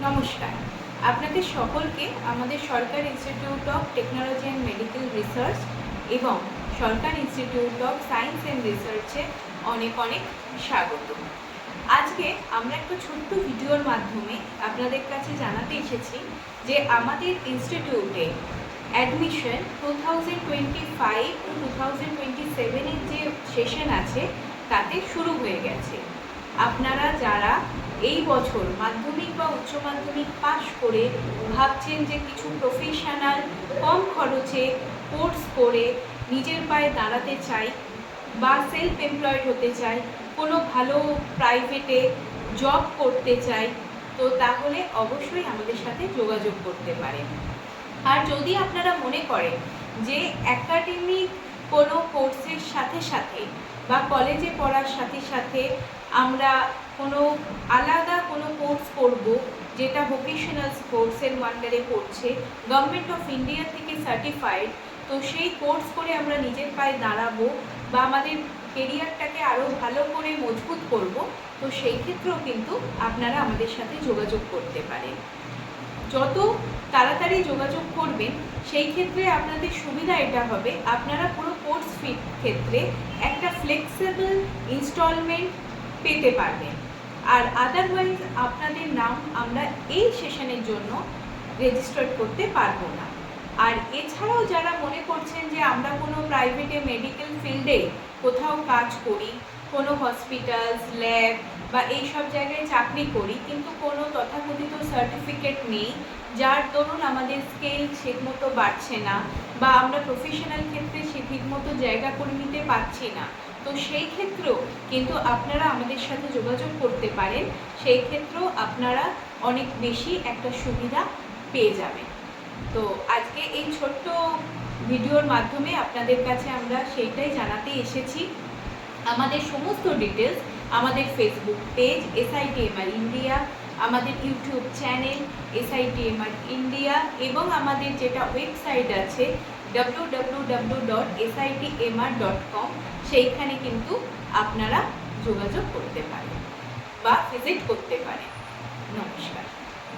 নমস্কার, আপনাদের সকলকে আমাদের Sarkar institute of technology and medical research এবং Sarkar institute of science and রিসার্চে অনেক অনেক স্বাগত। আজকে আমরা একটা ছোট্ট ভিডিওর মাধ্যমে আপনাদের কাছে জানাতে এসেছি যে আমাদের ইনস্টিটিউটে অ্যাডমিশন 2025 টু 2027 যে সেশন আছে তাতে শুরু হয়ে গেছে। আপনারা যারা এই বছর মাধ্যমিক বা উচ্চ মাধ্যমিক পাশ করে ভাবছেন যে কিছু প্রফেশনাল কম খরচে কোর্স করে নিজের পায়ে দাঁড়াতে চাই বা সেলফ এমপ্লয়েড হতে চাই, কোনো ভালো প্রাইভেটে জব করতে চাই, তো তাহলে অবশ্যই আমাদের সাথে যোগাযোগ করতে পারেন। আর যদি আপনারা মনে করেন যে একাডেমিক কোনো কোর্সের সাথে সাথে বা কলেজে পড়ার সাথে সাথে আমরা কোনো আলাদা কোনো কোর্স করব যেটা ভোকেশনাল কোর্সের আন্ডারে পড়ছে, গভর্নমেন্ট অফ ইন্ডিয়া থেকে সার্টিফাইড, তো সেই কোর্স করে আমরা নিজের পায়ে দাঁড়াবো বা আমাদের কেরিয়ারটাকে আরও ভালো করে মজবুত করব, তো সেই ক্ষেত্রেও কিন্তু আপনারা আমাদের সাথে যোগাযোগ করতে পারেন। যত তাড়াতাড়ি যোগাযোগ করবেন সেই ক্ষেত্রে আপনাদের সুবিধা এটা হবে, আপনারা পুরো কোর্স ফির ক্ষেত্রে একটা ফ্লেক্সিবল ইনস্টলমেন্ট পেতে পারবেন। আর আদারওয়াইজ আপনাদের নাম আমরা এই সেশনের জন্য রেজিস্টার করতে পারবো না। আর এছাড়াও যারা মনে করছেন যে আমরা কোনো প্রাইভেটে মেডিকেল ফিল্ডে কোথাও কাজ করি, কোনো হসপিটালস, ল্যাব বা এই সব জায়গায় চাকরি করি, কিন্তু কোনো তথাকথিত সার্টিফিকেট নেই, যার দরুন আমাদের স্কেল ঠিকমতো বাড়ছে না বা আমরা প্রফেশনাল ক্ষেত্রে সে ঠিকমতো জায়গা করে নিতে পারছি না, তো সেই ক্ষেত্রেও কিন্তু আপনারা আমাদের সাথে যোগাযোগ করতে পারেন। সেই ক্ষেত্রেও আপনারা অনেক বেশি একটা সুবিধা পেয়ে যাবেন। তো আজকে এই ছোট্ট ভিডিওর মাধ্যমে আপনাদের কাছে আমরা সেইটাই জানাতে এসেছি। আমাদের সমস্ত ডিটেলস আমাদের ফেসবুক পেজ SITMR ইন্ডিয়া, আমাদের ইউটিউব চ্যানেল SITMR ইন্ডিয়া এবং আমাদের যেটা ওয়েবসাইট আছে www.sitmr.com, সেইখানে কিন্তু আপনারা যোগাযোগ করতে পারেন বা ভিজিট করতে পারেন। নমস্কার।